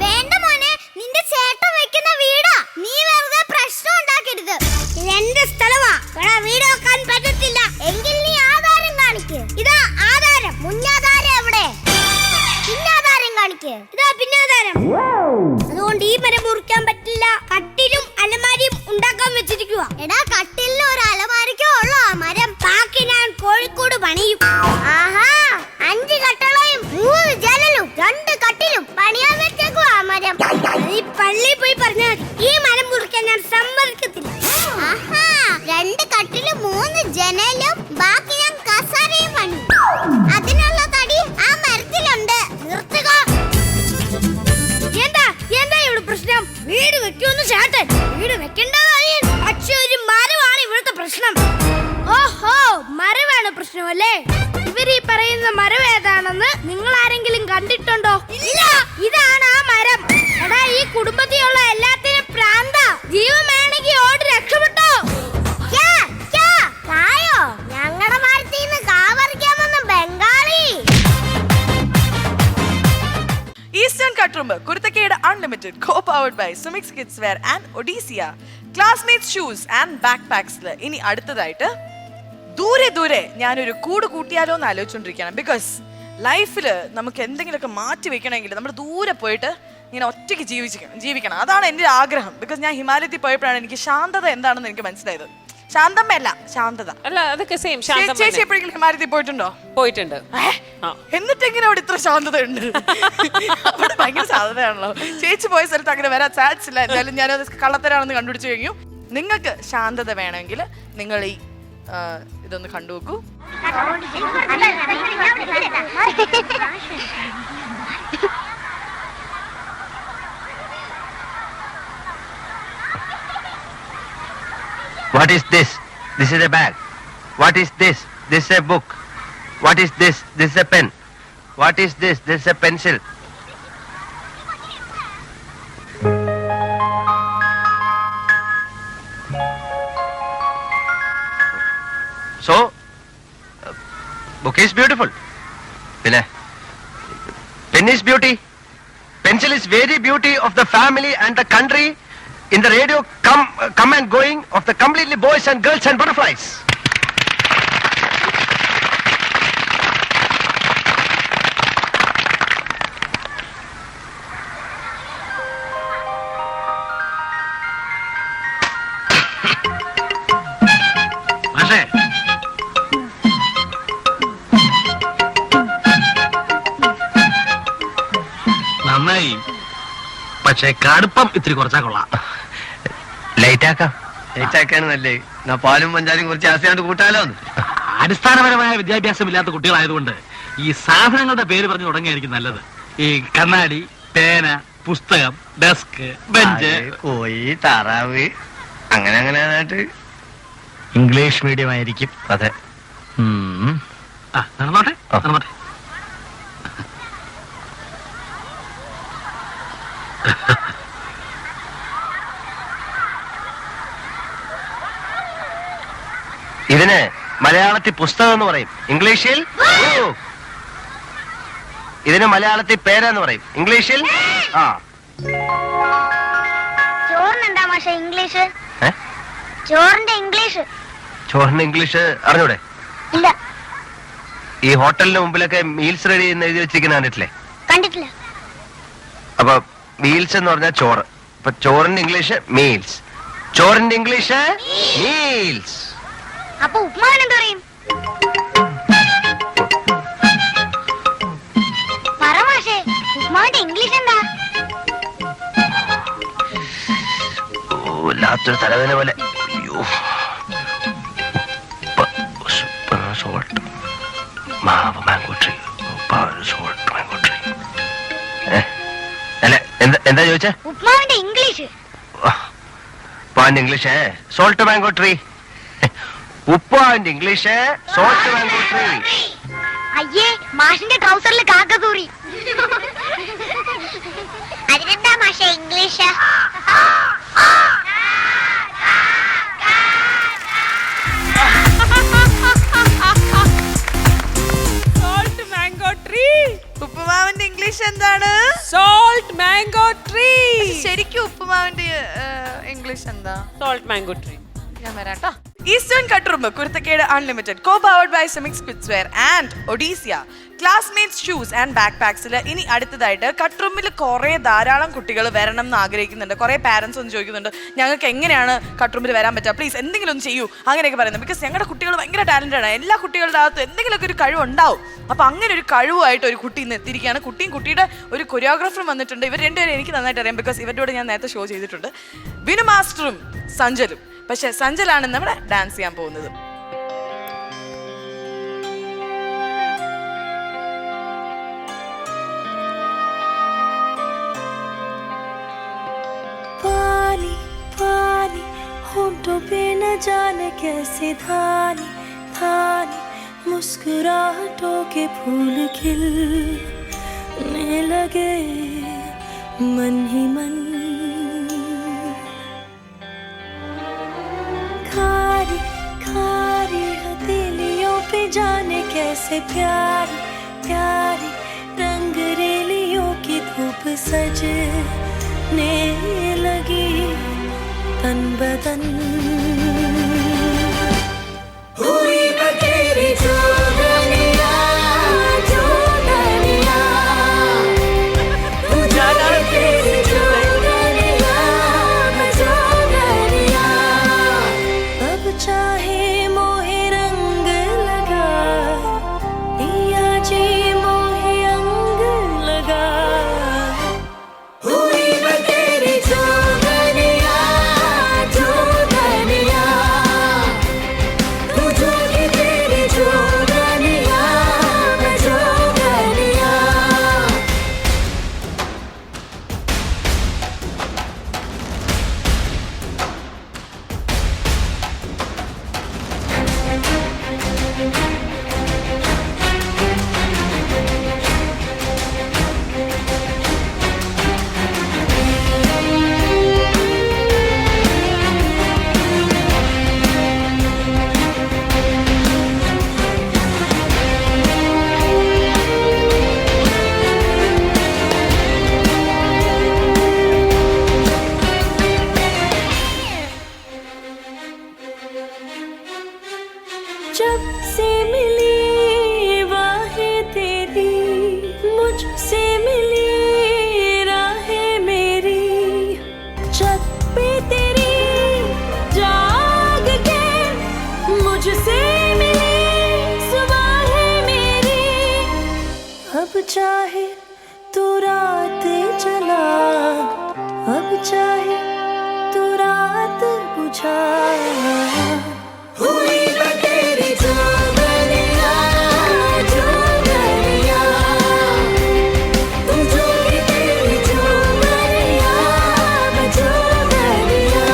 വേണ്ട മോനെ, നിന്റെ ചേട്ടൻ വെക്കുന്ന വീടാ. നീ വെറുതെ പ്രശ്നം ഉണ്ടാക്കരുത്. ഇത് എന്റെ സ്ഥലമാ. വീട് വെക്കാൻ പറ്റത്തില്ല. എങ്കിൽ നീ ആധാരം കാണിക്ക്. ഇതാ ആധാരം. മുന്നാധാരം എവിടെ? പിന്നാധാരം കാണിക്ക്. ഇതാ പിന്നാധാരം. അതുകൊണ്ട് ഈ മരം മുറിക്കാൻ പറ്റില്ല. കട്ടിലും അലമാരിയും ഉണ്ടാക്കാൻ വെച്ചിരിക്കുക. എടാ, കട്ടിലിന് ഒരു അലമാരിക്കോ ഉള്ളോ ആ മരം? ബാക്കി ഞാൻ കോഴിക്കോട് പണിയും. ആഹാ, 5 കട്ടളയും 3 ജനലും 2 കട്ടിലും പണിയാൻ വെച്ചേക്കുവാ ആ മരം. ഈ പള്ളി പോയി പറഞ്ഞാൽ ഈ മരം മുറിക്കാൻ ഞാൻ സമ്മതിക്കത്തില്ല. ആഹാ, 2 കട്ടിലും 3 ജനലും ബാക്കി ഞാൻ കസാരയും പണിയും. അതിനുള്ള തടി ആ മരത്തിലുണ്ട്. നിർത്തുക. എന്താ ഇവിടെ പ്രശ്നം? വീട് വെക്കുമെന്ന് ചേട്ടൻ. വീട് വെക്കണ്ടതായി, പക്ഷെ ഒരു മരമാണ് ഇവിടുത്തെ പ്രശ്നം. ഓഹോ, മരമാണ് പ്രശ്നമല്ലേ? ഇവരീ പറയുന്ന മരം ഏതാണെന്ന് നിങ്ങൾ ആരെങ്കിലും കണ്ടിട്ടുണ്ടോ? ഇല്ല. ഇതാണ് ആ മരം. എടാ, ഈ കുടുംബത്തിലുള്ള എല്ലാത്തിനും പ്രാന്ത. ജീവൻ വേണമെങ്കിൽ ഓടി രക്ഷപ്പെട്ടോ. ഞങ്ങളുടെ മരത്തിൽ നിന്ന് കാവറിക്കാമെന്ന് Bengali. Eastern Katturumbu Kuruthakkedu unlimited, co-powered by Sumix Kids Wear and Odisea, Classmates Shoes and Backpacks. ഇനി അടുത്തതായിട്ട് ദൂരെ ദൂരെ ഞാനൊരു കൂട് കൂട്ടിയാലോ എന്ന് ആലോചിച്ചുകൊണ്ടിരിക്കുകയാണ്. ബിക്കോസ് ലൈഫിൽ നമുക്ക് എന്തെങ്കിലുമൊക്കെ മാറ്റി വെക്കണമെങ്കിൽ നമ്മൾ ദൂരെ പോയിട്ട് ഇങ്ങനെ ഒറ്റയ്ക്ക് ജീവിക്കണം. അതാണ് എൻ്റെ ആഗ്രഹം. ബിക്കോസ് ഞാൻ ഹിമാലയത്തിൽ പോയപ്പോഴാണ് എനിക്ക് ശാന്തത എന്താണെന്ന് എനിക്ക് മനസ്സിലായത്. ശാന്തമല്ല, ശാന്തത അല്ല, അതൊക്കെ സെയിം. ചേച്ചി എപ്പോഴെങ്കിലും ഹിമാലയത്തിൽ പോയിട്ടുണ്ടോ? പോയിട്ടുണ്ട്. എന്നിട്ട് എങ്ങനെ അവിടെ ഇത്ര ശാന്തത ഉണ്ട്? അവിടെ ഭയങ്കര ശാന്തതയാണല്ലോ. ചേച്ചി പോയ സ്ഥലത്ത് അങ്ങനെ വരാൻ ചാൻസ് ഇല്ല. എന്തായാലും ഞാനത് കള്ളത്തരാണെന്ന് കണ്ടുപിടിച്ചു കഴിഞ്ഞു. നിങ്ങൾക്ക് ശാന്തത വേണമെങ്കിൽ നിങ്ങൾ ഈ ഇതൊന്ന് കണ്ടുനോക്കൂ. What is this? This is a bag. What is this? This is a book. What is this? This is a pen. What is this? This is a pencil. So, book is beautiful. Pen is beauty. Pencil is very beauty of the family and the country. In the radio, come and going of the completely boys and girls and butterflies. പക്ഷേ നന്നായി, പക്ഷേ കടുപ്പം ഇത്തിരി കുറച്ചാ കൊള്ളാം. ലൈറ്റാക്കാണ് നല്ലേ. പാലും പഞ്ചാരിയും കുറച്ച് ആശയാണ്ട് കൂട്ടാലോ. അടിസ്ഥാനപരമായ വിദ്യാഭ്യാസം ഇല്ലാത്ത കുട്ടികളായതുകൊണ്ട് ഈ സാധനങ്ങളുടെ പേര് പറഞ്ഞു തുടങ്ങിയായിരിക്കും നല്ലത്. ഈ കണ്ണാടി, പേന, പുസ്തകം, ഡെസ്ക്, ബെഞ്ച്, കോഴി, താറാവ്, അങ്ങനെ ആയിട്ട് ഇംഗ്ലീഷ് മീഡിയം ആയിരിക്കും. അതെ. നടന്നോട്ടെ നടന്നോട്ടെ. ഇതിന് മലയാളത്തിൽ പുസ്തകം എന്ന് പറയും, ഇംഗ്ലീഷിൽ ഇതിന് മലയാളത്തിൽ പേരെന്ന് പറയും, ഇംഗ്ലീഷിൽ ചോറിനെന്താ മാഷെ ഇംഗ്ലീഷ്? ചോറിന്റെ ഇംഗ്ലീഷ്? ചോറിന് ഇംഗ്ലീഷ് അറിഞ്ഞൂടെ? ഇല്ല. ഈ ഹോട്ടലിന് മുമ്പിലൊക്കെ മീൽസ് റെഡി എന്ന് എഴുതി വെച്ചിരിക്കുന്ന കണ്ടിട്ടില്ലേ? കണ്ടിട്ടില്ല. അപ്പൊ മീൽസ് എന്ന് പറഞ്ഞാൽ ചോറ്. അപ്പൊ ചോറിന്റെ ഇംഗ്ലീഷ് മീൽസ്, ചോറിന്റെ ഇംഗ്ലീഷ് മീൽസ്. അപ്പൊ ഉപ്മാവിന് എന്ത് പറയും? പറ മാഷേ, ഉപ്മാവിന്റെ ഇംഗ്ലീഷ് എന്താ? വല്ലാത്തൊരു തലവേദന പോലെ. മാവ്, മാംഗോ ട്രീ, മാംഗോ ട്രീ. അല്ല, എന്താ ചോദിച്ചേ? ഉപ്മാവിന്റെ ഇംഗ്ലീഷ്. ഉപ്പാന്റെ ഇംഗ്ലീഷ് സോൾട്ട് മാംഗോ ട്രീ. ഉപ്പാന്റെ ഇംഗ്ലീഷ് സോൾട്ട് മാംഗോ ട്രീ. അയ്യേ, മാഷിന്റെ ട്രൗസറിൽ കാക്ക തൂറി. അതിനെന്താ മാഷേ ഇംഗ്ലീഷ്? Salt mango tree. ഉപ്പുമാവിന്റെ ഇംഗ്ലീഷ് എന്താണ്? Salt mango tree. ശരിക്കും ഉപ്പുമാവിന്റെ ഇംഗ്ലീഷ് എന്താ? Salt mango tree. ഞാൻ വരാട്ടോ. Eastern Katturumbu Kuruthakkedu unlimited, co powered by Sumix kids wear and Odisea, classmates shoes and back പാക്സിൽ ഇനി അടുത്തതായിട്ട് കട്ടുറുമ്പിൽ ധാരാളം കുട്ടികൾ വരണം എന്ന് ആഗ്രഹിക്കുന്നുണ്ട്. കുറേ പാരൻസ് ഒന്ന് ചോദിക്കുന്നുണ്ട്, ഞങ്ങൾക്ക് എങ്ങനെയാണ് കട്ടുറുമ്പിൽ വരാൻ പറ്റുക, പ്ലീസ് എന്തെങ്കിലും ഒന്ന് ചെയ്യൂ, അങ്ങനെയൊക്കെ പറയുന്നത്. ബിക്കോസ് ഞങ്ങളുടെ കുട്ടികൾ ഭയങ്കര ടാലൻറ്റഡ് ആണ്. എല്ലാ കുട്ടികളുടെ അകത്തും എന്തെങ്കിലുമൊക്കെ ഒരു കഴിവുണ്ടാവും. അപ്പോൾ അങ്ങനെ ഒരു കഴിവായിട്ട് ഒരു കുട്ടി ഇന്ന് എത്തിയിരിക്കുകയാണ്. കുട്ടിയും കുട്ടിയുടെ ഒരു കൊറിയോഗ്രാഫർ വന്നിട്ടുണ്ട്. ഇവർ രണ്ടുപേരും എനിക്ക് നന്നായിട്ട് അറിയാം, ബിക്കോസ് ഇവരുടെ കൂടെ ഞാൻ നേരത്തെ ഷോ ചെയ്തിട്ടുണ്ട്. വിനു മാസ്റ്ററും സഞ്ജലും. പക്ഷെ സഞ്ജലാണ് നമ്മുടെ ഡാൻസ് ചെയ്യാൻ പോകുന്നത്. पानी पानी होठों पे न जाने कैसे धानी धानी मुस्कुराहटों के फूल खिलने लगे मन ही मन. खारी खारी हथेलियों पे जाने कैसे प्यारी प्यारी रंग रेलियों की धूप सजने लगी तन बदन. हुई बतेरी जोगनिया जोगनिया उजाला तेरी जोगनिया जोगनिया. अब चाहे मोहे रंग लगा या जी मोहे अंग लगा. हुई बतेरी जोगनिया जोगनिया तुझे तेरी जोगनिया जोगनिया. जब से मिली वाहें तेरी मुझसे मिली राहें मेरी. छत पे तेरी जाग के मुझ पूछा हुई मैं तेरी जोगनिया जोगनिया तू जोगी तेरी जोगनिया मैं जोगनिया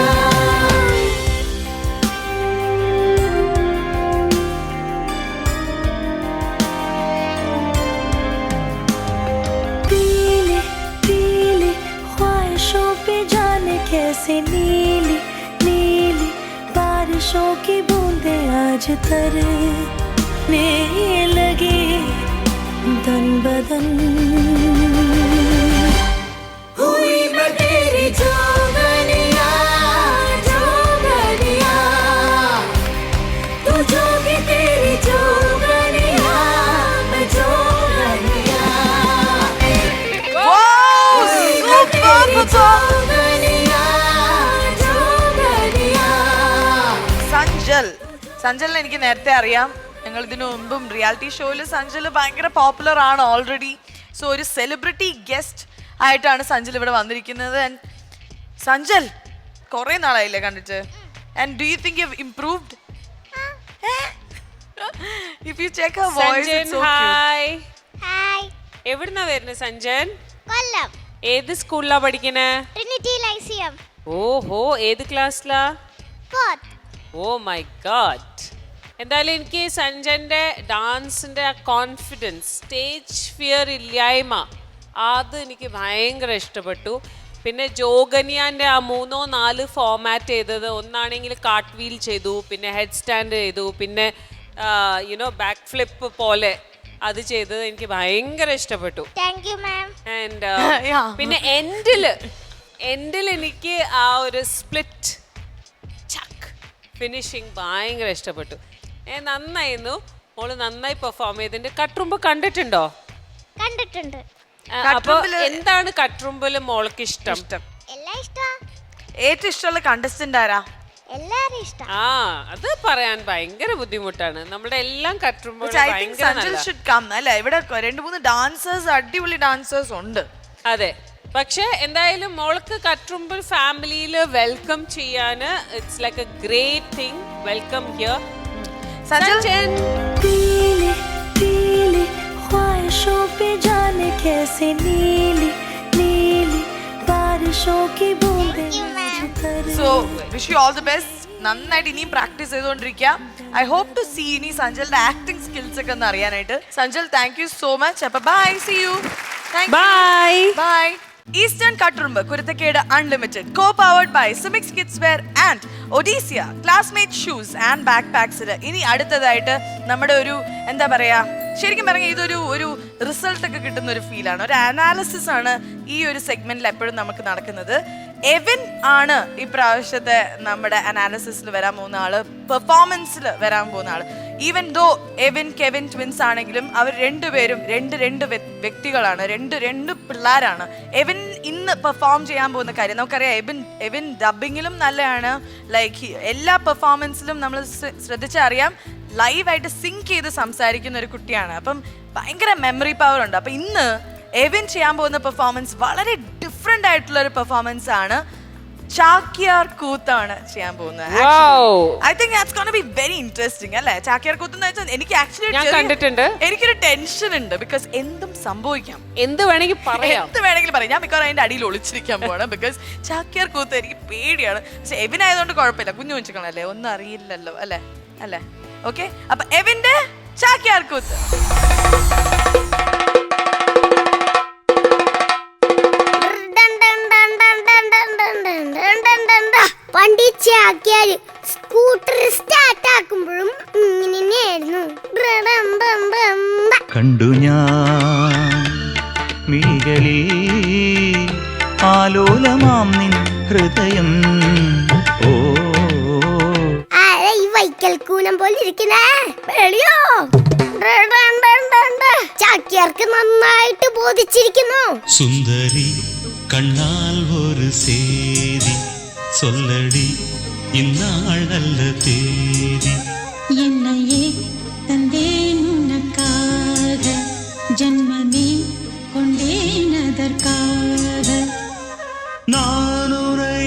पीली पीली ख्वाहिशों पे जाने कैसे नीली नीली बारिशों की बूंदें आज तरने लगी दन बदन हुई मैं तेरी जोगनिया जोगनिया तू जोगी तेरी जोगनिया मैं जोगनिया സഞ്ജലിനെ എനിക്ക് നേരത്തെ അറിയാം. ഞങ്ങൾ ഇതിനു മുമ്പും റിയാലിറ്റി ഷോയിൽ സഞ്ജൽ ഭയങ്കര പോപ്പുലർ ആണ് ഓൾറെഡി. സോ ഒരു സെലിബ്രിറ്റി ഗസ്റ്റ് ആയിട്ടാണ് സഞ്ജൽ ഇവിടെ വന്നിരിക്കുന്നത്. ആൻഡ് സഞ്ജൽ കുറേ നാളായില്ലേ കണ്ടിട്ട്? And do you think you have improved? If you check her voice it's so cute. Hi. എവിടുന്നാ വരുന്നത് സഞ്ജൻ? കൊല്ലം. ഏത് സ്കൂളിലാ പഠിക്കണേ? Trinity Lyceum. ഓഹോ, ഏത് ക്ലാസ്സിലാ? 4th. Oh my god. എന്തായാലും എനിക്ക് സഞ്ജൻ്റെ ഡാൻസിൻ്റെ ആ കോൺഫിഡൻസ്, സ്റ്റേജ് ഫിയർ ഇല്ലായ്മ, അത് എനിക്ക് ഭയങ്കര ഇഷ്ടപ്പെട്ടു. പിന്നെ ജോഗനിയാൻ്റെ ആ 3-4 ഫോമാറ്റ് ചെയ്തത്, ഒന്നാണെങ്കിൽ കാർട്ട് വീൽ ചെയ്തു, പിന്നെ ഹെഡ് സ്റ്റാൻഡ് ചെയ്തു, പിന്നെ യുനോ ബാക്ക് ഫ്ലിപ്പ് പോലെ അത് ചെയ്തത് എനിക്ക് ഭയങ്കര ഇഷ്ടപ്പെട്ടു. Thank you ma'am. ആൻഡ് പിന്നെ എൻഡിൽ എനിക്ക് ആ ഒരു സ്പ്ലിറ്റ് ഫിനിഷിങ് ഭയങ്കര ഇഷ്ടപ്പെട്ടു. നന്നായിരുന്നു. മോള് നന്നായി പെർഫോം ചെയ്തിട്ടുണ്ട്. കട്ട്റുമ്പ് കണ്ടിട്ടുണ്ടോ? കണ്ടിട്ടുണ്ട്. അപ്പൊ എന്താണ് കട്ട്റുമ്പില് മോൾക്ക് ഇഷ്ടം? എല്ലാം ഇഷ്ടം. ഏറ്റവും ഇഷ്ടമുള്ള കണ്ടസ്റ്റന്റ് ആരാ? എല്ലാരും ഇഷ്ടം. ആ, അത് പറയാൻ ഭയങ്കര ബുദ്ധിമുട്ടാണ്. നമ്മുടെ എല്ലാം കട്ട്റുമ്പ് അല്ലെ? ഇവിടെ 2-3 ഡാൻസേഴ്സ്, അടിപൊളി ഡാൻസേഴ്സ് ഉണ്ട്. അതെ. പക്ഷെ എന്തായാലും മോൾക്ക് കട്ട്റുമ്പ് ഫാമിലിയിൽ വെൽക്കം ചെയ്യാന് it's like A great thing. Welcome here Sanjan. पीली पीली ख्वाहिशों पे जाने कैसे नीली नीली बारिशों की बूंदें so wish you all the best. നന്നായിട്ട് ഇനിയും പ്രാക്ടീസ് ചെയ്തുകൊണ്ടിരിക്കുക. ഐ ഹോപ്പ് ടു സീ ഇനി സഞ്ജലിന്റെ ആക്ടിംഗ് സ്കിൽസ് ഒക്കെ ഒന്ന് അറിയാനായിട്ട്. Sanjal, thank you so much. അപ്പൊ bye, see you. Bye bye. Eastern Katturumbu Kuruthakkedu unlimited, co powered by Sumix kids wear and Odisea classmate shoes and back പാക്സിൽ ഇനി അടുത്തതായിട്ട് നമ്മുടെ ഒരു എന്താ പറയാ, ശരിക്കും പറഞ്ഞാൽ ഇതൊരു റിസൾട്ട് ഒക്കെ കിട്ടുന്ന ഒരു ഫീലാണ്, ഒരു അനാലിസിസ് ആണ് ഈ ഒരു സെഗ്മെന്റിൽ എപ്പോഴും നമുക്ക് നടക്കുന്നത്. എവിൻ ആണ് ഇപ്രാവശ്യത്തെ നമ്മുടെ അനാലിസിസിൽ വരാൻ പോകുന്ന ആള്, പെർഫോമൻസിൽ വരാൻ പോകുന്ന ആള്. Even though Evin Kevin twins ആണെങ്കിലും അവർ രണ്ടുപേരും രണ്ട് വ്യക്തികളാണ്, രണ്ട് പിള്ളേരാണ്. എവിൻ ഇന്ന് പെർഫോം ചെയ്യാൻ പോകുന്ന കാര്യം നമുക്കറിയാം. എവിൻ ഡബിങ്ങിലും നല്ലതാണ്, ലൈക്ക് എല്ലാ പെർഫോമൻസിലും നമ്മൾ ശ്രദ്ധിച്ചറിയാം ലൈവായിട്ട് സിങ്ക് ചെയ്ത് സംസാരിക്കുന്ന ഒരു കുട്ടിയാണ്. അപ്പം ഭയങ്കര മെമ്മറി പവർ ഉണ്ട്. അപ്പം ഇന്ന് എവിൻ ചെയ്യാൻ പോകുന്ന പെർഫോമൻസ് വളരെ ഡിഫറെന്റ് ആയിട്ടുള്ള ഒരു പെർഫോമൻസ് ആണ്. ചാക്യാർ കൂത്താണ് ചെയ്യാൻ പോകുന്നത്. I think that's gonna be very interesting അല്ലേ? ചാക്യാർ കൂത്ത് എന്ന് വെച്ചാൽ എനിക്ക് ആക്ച്വലി കണ്ടിട്ടുണ്ട്. എനിക്കൊരു ടെൻഷൻ ഉണ്ട്, ബിക്കോസ് എന്തും സംഭവിക്കാം, എന്ത് വേണമെങ്കിൽ പറയാം. ഞാൻ മിക്കവാറും അതിന്റെ അടിയിൽ ഒളിച്ചിരിക്കാൻ പോകണം. ബിക്കോസ് ചാക്യാർ കൂത്ത് എനിക്ക് പേടിയാണ്. പക്ഷെ എവിൻ ആയതുകൊണ്ട് കുഴപ്പമില്ല, കുഞ്ഞു വെച്ചിക്കണല്ലേ, ഒന്നും അറിയില്ലല്ലോ അല്ലേ? ഓക്കെ, അപ്പൊ എവിന്റെ ചാക്യാർ കൂത്ത്. പണ്ടി ചാക്യാര് സ്കൂട്ടർ സ്റ്റാർട്ട് ആക്കുമ്പോഴും ഇങ്ങനെയായിരുന്നു. കണ്ടു ഞാൻ മിഴികളിൽ ആലോലമാം നിൻ ഹൃദയം. ഓ ആരാ ഈ വൈക്കൽ കൂനം പോലെ ഇരിക്കുന്നേ? വെളിയോ ചാക്യാർക്ക് നന്നായിട്ട് ബോധിച്ചിരിക്കുന്നു. സുന്ദരി കണ്ണാൽ ഒരു സേതി சொல்லடி இந்நாள் நல்ல தேதி. என்னையே தந்தேன் உனக்காக, ஜன்மமே கொண்டேன் அதற்காக. நான் உன்னை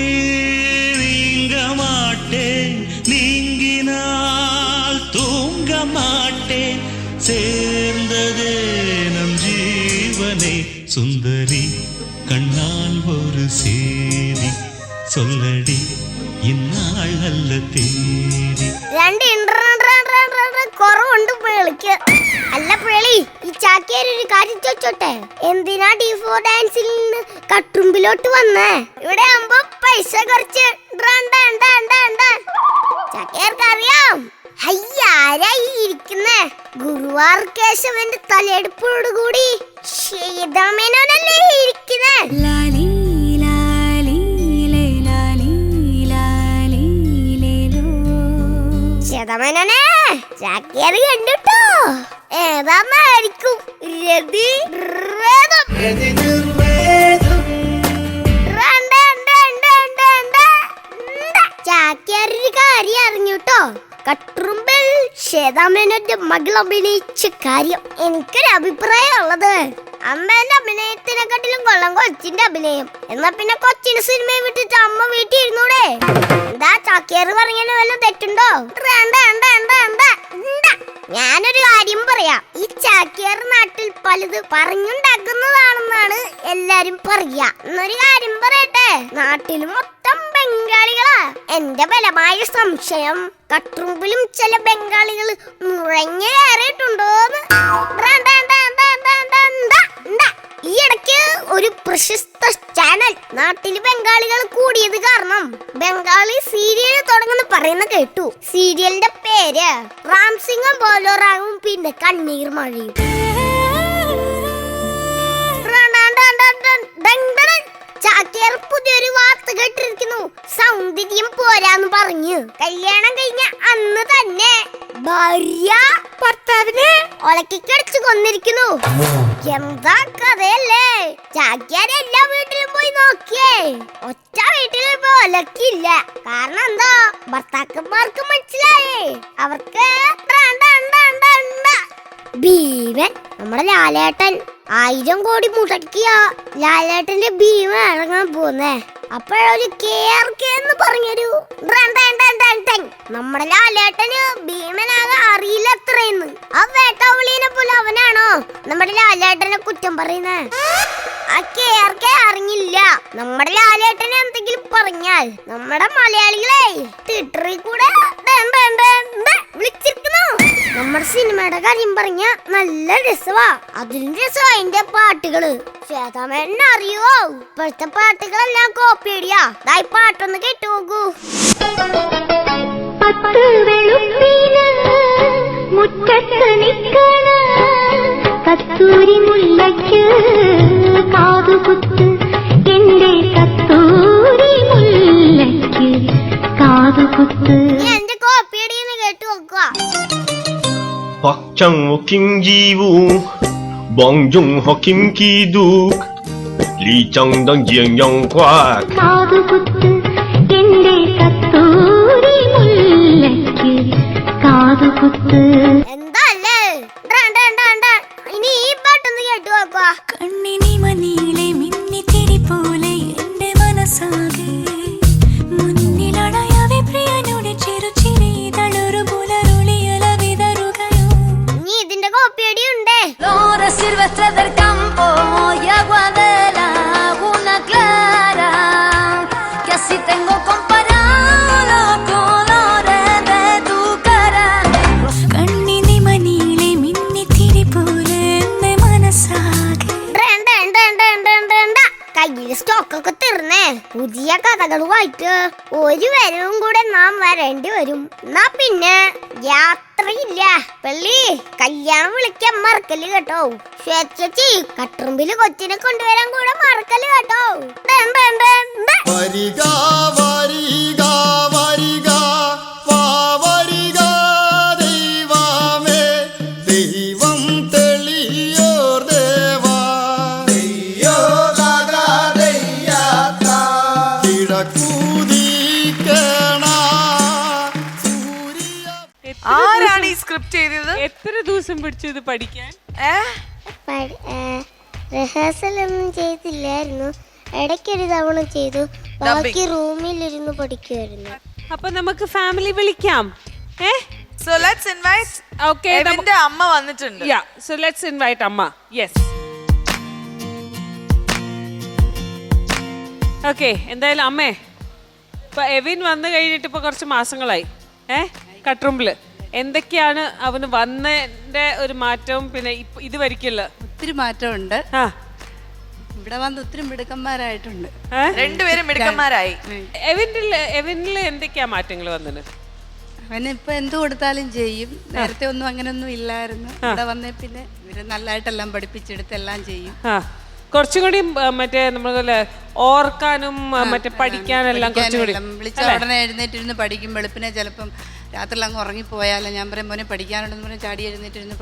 நீங்க மாட்டேன். சேர்ந்ததே நம் ஜீவனே சுந்தரி கண்ணால் ஒரு சேதி சொல்லடி இந்நாள் அல்ல தேதி. കുറവുണ്ട് പിള്ളിക്ക്. അല്ല പിള്ളി, ഈ ചാക്കിയാർ ഒരു കാര്യം ചോദിച്ചോട്ടെ, എന്തിനാ D4 ഡാൻസിൽ നിന്ന് കട്ടുറുമ്പിലോട്ട് വന്നേ? ഇവിടെ ആകുമ്പോ പൈസ കുറച്ച് ചാക്കിയാർക്ക് അറിയാം. ആരായി ഇരിക്കുന്നേ? ഗുരുവാർ കേശവന്റെ തലയെടുപ്പോട് കൂടി ശ്വേതാമേനോനല്ലേ ഇരിക്കുന്നേ? ലാലി ലാലി ലേ ലാലി ലാലി ലേലോ. ശ്വേതാമേനോനെ ചാക്കിയാർ കണ്ടുട്ടോ. ഏതാന്നായിരിക്കും? രതി ചാക്കിയാരൊരു കാര്യം അറിഞ്ഞുട്ടോ. കട്ടുറുമ്പിൽ ശ്വേതാമേനോന്റെ മകൾ അഭിനയിച്ച കാര്യം എനിക്കൊരു അഭിപ്രായം ഉള്ളത്, അമ്മേന്റെ അഭിനയത്തിനെക്കാട്ടിലും കൊള്ളം കൊച്ചിന്റെ അഭിനയം. എന്നാ പിന്നെ കൊച്ചിന് സിനിമയെ വിട്ടിട്ട് അമ്മ വീട്ടിൽ ഇരുന്നൂടെ? എന്താ ചാക്കിയാർ പറഞ്ഞതിന് വല്ല തെറ്റുണ്ടോ? ഞാനൊരു കാര്യം പറയാം, ഈ ചാക്കിയാർ നാട്ടിൽ പലത് പറഞ്ഞുണ്ടാക്കുന്നതാണെന്നാണ് എല്ലാരും പറയാ. എന്നൊരു കാര്യം പറയട്ടെ, നാട്ടിൽ മൊത്തം ബംഗാളികളാ. എന്റെ ബലമായ സംശയം കട്ടുറുമ്പിലും ചില ബംഗാളികൾ നുഴഞ്ഞു കയറിയിട്ടുണ്ടോന്ന്. ഈ ഇടയ്ക്ക് ഒരു പ്രശസ്ത ചാനൽ നാട്ടില് ബംഗാളികൾ കൂടിയത് കാരണം ബംഗാളി സീരിയൽ തുടങ്ങുന്ന പറയുന്ന കേട്ടു. സീരിയലിന്റെ പേര് റാം സിംഗും ബോലോറാവും പിന്നെ കണ്ണീർ മഴയും. ചാക്കിയാർ പുതിയൊരു വാർത്ത കേട്ടിരിക്കുന്നു. സൗന്ദര്യം പോരാന്ന് പറഞ്ഞ് കല്യാണം കഴിഞ്ഞ അന്ന് തന്നെ ഭാര്യ ഭർത്താവിനെ ഒലക്കിക്കടിച്ചു കൊന്നിരിക്കുന്നു. എന്താ കഥയല്ലേ? ചാക്കിയാർ എല്ലാ വീട്ടിലും പോയി നോക്കിയേ, ഒറ്റ വീട്ടിൽ ഇപ്പൊ ഒലക്കില്ല. കാരണം എന്താ? ഭർത്താക്കന്മാർക്ക് മനസ്സിലായേ അവർക്ക് ഭീമൻ. നമ്മുടെ ലാലേട്ടൻ 1000 കോടി മുടക്കിയ ലാലേട്ടന്റെ ഭീമൻ ഇറങ്ങാൻ പോന്നേ. അപ്പോഴൊരു KRK എന്ന് പറഞ്ഞൊരു നമ്മുടെ ലാലേട്ടന് ഭീമനാകെ അറിയില്ല അത്രയെന്ന്. ആ വേട്ടാവളിയെ പോലെ അവനാണോ നമ്മുടെ ലാലേട്ടനെ കുറ്റം പറയുന്നത്? ആ KRK അറിഞ്ഞില്ല. നമ്മുടെ ലാലേട്ടനെ എന്തെങ്കിലും പറഞ്ഞാൽ നമ്മുടെ മലയാളികളെ തിയേറ്ററിൽ കൂടെ വിളിച്ചിരിക്കുന്നു. നമ്മുടെ സിനിമയുടെ കാര്യം പറഞ്ഞ നല്ല രസവാ. അതിലും രസം അതിന്റെ പാട്ടുകള്. ശ്വേതാമേനെ അറിയോ? ഇപ്പോഴത്തെ പാട്ടുകളെല്ലാം കോപ്പിയടിയാ. ദായി പാട്ടൊന്ന് കേട്ടു നോക്കൂ. പത്ത് വെളുപ്പിന് മുറ്റത്ത് നിൽക്കണ കസ്തൂരി മുല്ലയ്ക്ക് കാതുകുത്ത്, എന്റെ കസ്തൂരി മുല്ലയ്ക്ക് കാതുകുത്ത്. എന്റെ കോപ്പിയടിന്ന് കേട്ടു നോക്കുക. 박장호 김기우 왕중호 김기둑 리정당 지영영과 കാതുകുത്ത്, എന്റെ കസ്തൂരി മുല്ലയ്ക്ക് കാതുകുത്ത്. എന്താല്ലേ? ഇനി ഈ പാട്ടൊന്ന് കേട്ടു നോക്കുക. കണ്ണിനി മനീലെ മിന്നിത്തിരി പോലെ എന്റെ മനസ്സാകെ മുന്നിലണയവെ പ്രിയനുടെ ചെറുചിരിതളൊരു പുലരുളിയല വിതറുകയോ. ഇനി ഇതിന്റെ കോപ്പിയടി ഉണ്ടേ. Flores silvestres del campo y agua de la laguna clara, que así tengo comparado los colores de tu cara. കണ്ണിനി മനീലെ മിന്നിത്തിരി പോലെ എന്റെ മനസ്സാകെ. കയ്യിൽ സ്റ്റോക്കൊക്കെ തീർന്നേ. പുതിയ കഥകളുമായിട്ട് ഒരു വരവും കൂടെ നാം വരേണ്ടി വരും. എന്നാ പിന്നെ യാത്രയില്ല. പള്ളി കല്യാണം വിളിക്കാൻ മറക്കല് കേട്ടോ. ചേച്ചി കട്ടുറുമ്പില് കൊച്ചിനെ കൊണ്ടുവരാൻ കൂടെ മറക്കല് കേട്ടോ. വരിക വരിക വരിക വരിക ദൈവമേ, ദൈവം തെളിയോർ ദേവാ, ആരാണ് ഈ സ്ക്രിപ്റ്റ് ചെയ്തത്? എത്ര ദിവസം പിടിച്ചു ഇത് പഠിക്കാൻ? റിഹേഴ്സൽ ഒന്നും ചെയ്തില്ലായിരുന്നു. ഇടയ്ക്കൊരു തവണ ചെയ്തു. ബാക്കി റൂമിലിരുന്ന് പഠിക്കുമായിരുന്നു. അപ്പൊ നമുക്ക് ഫാമിലി വിളിക്കാം. So let's invite എവിന്റെ അമ്മ വന്നിട്ടുണ്ട്. Yeah, so let's invite അമ്മ. Yes. Okay, എന്തായാലും അമ്മേ, ഇപ്പൊ എവിൻ വന്നു കഴിഞ്ഞിട്ട് ഇപ്പൊ കുറച്ച് മാസങ്ങളായി കട്ട്റൂമില്. എന്തൊക്കെയാണ് അവന് വന്നതിന്റെ ഒരു മാറ്റവും പിന്നെ ഇത് വരിക്കില്ല? ഒത്തിരി മാറ്റമുണ്ട്. ഇവിടെ വന്ന് ഒത്തിരി മിടുക്കന്മാരായിട്ടുണ്ട്. രണ്ടുപേരും മിടുക്കന്മാരായി. എവിനില് എന്തൊക്കെയാ മാറ്റങ്ങൾ വന്നത്? അവനിപ്പൊ എന്ത് കൊടുത്താലും ചെയ്യും. നേരത്തെ ഒന്നും അങ്ങനൊന്നും ഇല്ലായിരുന്നു. ഇവിടെ വന്നേ പിന്നെ ഇവര് നല്ലതായിട്ടെല്ലാം പഠിപ്പിച്ചെടുത്ത് എല്ലാം ചെയ്യും. കുറച്ചും കൂടി മറ്റേ നമ്മളെ ഓർക്കാനും മറ്റേ പഠിക്കാനെല്ലാം കുറച്ചും കൂടി. വിളിച്ച ഉടനെ എഴുന്നേറ്റിരുന്ന് പഠിക്കും. വെളുപ്പിനെ ചിലപ്പം രാത്രി അങ്ങ് ഉറങ്ങിപ്പോയാലും ഞാൻ പറയും മോനെ പഠിക്കാനുണ്ടെന്ന് പറഞ്ഞാൽ ചാടി എഴുന്നേറ്റിരുന്ന്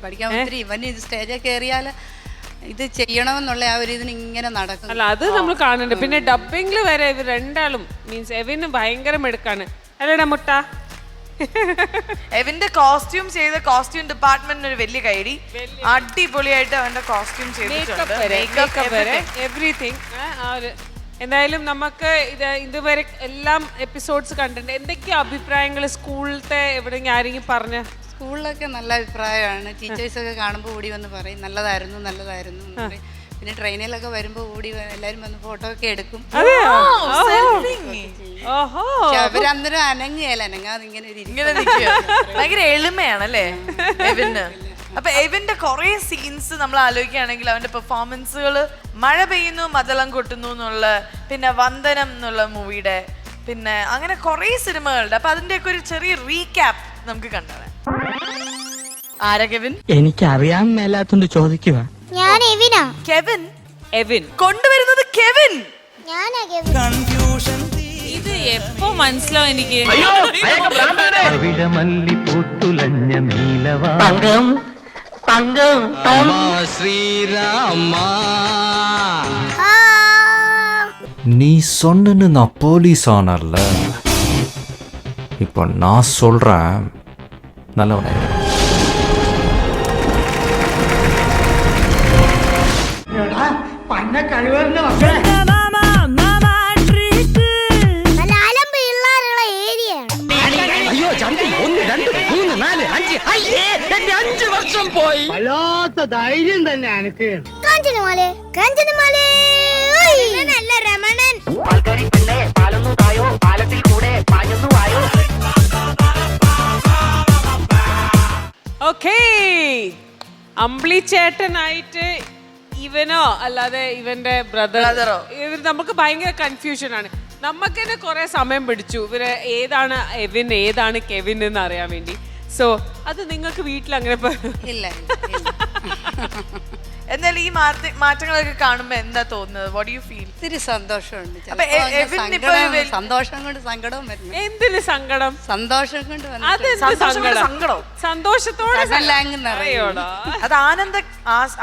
പഠിക്കാൻ ഒത്തിരി. ഇവന് ഇത് സ്റ്റേജിൽ കയറിയാൽ ഇത് ചെയ്യണമെന്നുള്ള ആ ഒരു ഇതിന് ഇങ്ങനെ നടക്കും. അല്ല, അത് നമ്മൾ കാണുന്നുണ്ട്. പിന്നെ ഡബിംഗിൽ വരെ ഇവർ രണ്ടാളും മീൻസ് എവിന് ഭയങ്കര മിടുക്കാണ് അല്ലേടാ മുട്ട? എവിന്റെ കോസ്റ്റ്യൂം ചെയ്ത കോസ്റ്റ്യൂം ഡിപ്പാർട്ട്മെന്റിന് ഒരു വലിയ കൈഡി. അടിപൊളിയായിട്ട് അവന്റെ കോസ്റ്റ്യൂം ചെയ്തിട്ടുണ്ട്. എവറിത്തിങ്. എന്തായാലും നമുക്ക് ഇതുവരെ എല്ലാം എപ്പിസോഡ്സ് കണ്ടിട്ടുണ്ട്. എന്തൊക്കെയാ അഭിപ്രായങ്ങൾ സ്കൂളിലത്തെ എവിടെയെങ്കിലും ആരെങ്കിലും പറഞ്ഞ? സ്കൂളിലൊക്കെ നല്ല അഭിപ്രായമാണ്. ടീച്ചേഴ്സൊക്കെ കാണുമ്പോൾ ഓടി വന്ന് പറയും നല്ലതായിരുന്നു നല്ലതായിരുന്നു. പിന്നെ ട്രെയിനിലൊക്കെ വരുമ്പോൾ ഓടി എല്ലാവരും വന്ന് ഫോട്ടോ ഒക്കെ എടുക്കും. അവരന്നേരം അനങ്ങാതെ ഇങ്ങനെ ഭയങ്കര എളിമയാണല്ലേ എവിന്. അപ്പൊ എവിന്റെ കുറെ സീൻസ് നമ്മൾ ആലോചിക്കുകയാണെങ്കിൽ അവന്റെ പെർഫോമൻസുകൾ മഴ പെയ്യുന്നു മതളം കൊട്ടുന്നു എന്നുള്ള, പിന്നെ വന്ദനം എന്നുള്ള മൂവിയുടെ, പിന്നെ അങ്ങനെ കുറെ സിനിമകളുടെ. അപ്പൊ അതിന്റെയൊക്കെ ഒരു ചെറിയ റീക്യാപ്പ് നമുക്ക് കണ്ടത്. ആരാ കെവിൻ? എനിക്കറിയാൻ മേലാത്തോണ്ട് ചോദിക്കുക. ഞാൻ എവിനാ. കെവിൻ? എവിൻ കൊണ്ടുവരുന്നത് കെവിൻ. ഞാനാ കെവിൻ. ഇത് എപ്പോ മനസ്സിലാവും എനിക്ക്? நீ சொன்னு நான் போலீஸ் ஆனர்ல, இப்போ நான் சொல்றேன் நல்லவனே. അയ്യോ ചന്തി 1 2 3 4 5 അയ്യേ എന്റെ 5 വർഷം പോയി. വല്ലാത്ത ധൈര്യം തന്നെ എനിക്ക്. കാഞ്ചനമാലേ നല്ല രമണൻ. ഓക്കേ, അമ്പിളി ചേട്ടനായിട്ട് ഇവനോ അല്ലാതെ ഇവന്റെ ബ്രദറോ ഇവർ നമുക്ക് ഭയങ്കര കൺഫ്യൂഷൻ ആണ്. നമുക്ക് തന്നെ കുറെ സമയം പിടിച്ചു ഇവര് ഏതാണ് എവിൻ ഏതാണ് കെവിൻ എന്ന് അറിയാൻ വേണ്ടി. സോ അത് നിങ്ങൾക്ക് വീട്ടിൽ അങ്ങനെ ഇല്ല. എന്നാൽ ഈ മാറ്റങ്ങളൊക്കെ കാണുമ്പോ എന്താ തോന്നുന്നത്? What do you feel? ഇത്തിരി സന്തോഷമുണ്ട്. സന്തോഷം കൊണ്ട് സങ്കടവും വരുന്നു. എന്തിന് സങ്കടം? സന്തോഷം കൊണ്ട് സങ്കടം. സന്തോഷത്തോടെ അത്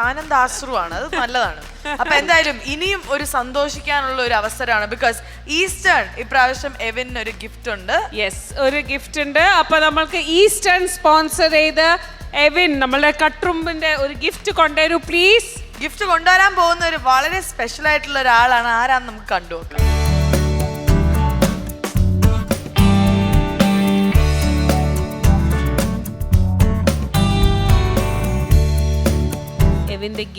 ആനന്ദാശ്രുവാണ്. അത് നല്ലതാണ്. അപ്പൊ എന്തായാലും ഇനിയും ഒരു സന്തോഷിക്കാനുള്ള ഒരു അവസരമാണ്. ബിക്കോസ് ഈസ്റ്റേൺ ഇപ്രാവശ്യം എവിന് ഒരു ഗിഫ്റ്റ് ഉണ്ട്. യെസ്, ഒരു ഗിഫ്റ്റ് ഉണ്ട്. അപ്പൊ നമ്മൾക്ക് ഈസ്റ്റേൺ സ്പോൺസർ ചെയ്ത് എവിൻ നമ്മളുടെ കട്ട്റൂമിന്റെ ഒരു ഗിഫ്റ്റ് കൊണ്ടുവരൂ പ്ലീസ്. ഗിഫ്റ്റ് കൊണ്ടുവരാൻ പോകുന്ന ഒരു വളരെ സ്പെഷ്യൽ ആയിട്ടുള്ള ഒരാളാണ്. ആരാന്ന് നമുക്ക് കണ്ടുനോക്കാം.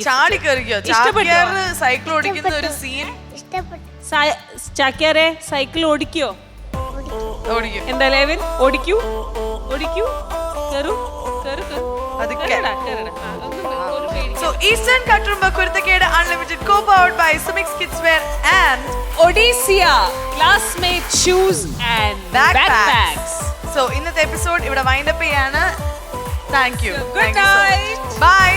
ചാടി കയറിക്കോ. സൈക്കിൾ ഓടിക്കുന്ന ഒരു സീൻ ചാക്യാരെ സൈക്കിൾ ഓടിക്കോ? എന്തായാലും Evin ഓടിക്കൂ കയറൂ. So Eastern Cutroom Kurtakeda Unlimited co-powered by Sumix Kidswear and Odysseus Classmate Shoes and Backpacks. So in this episode, we will wind up. Thank you. Good night. Bye.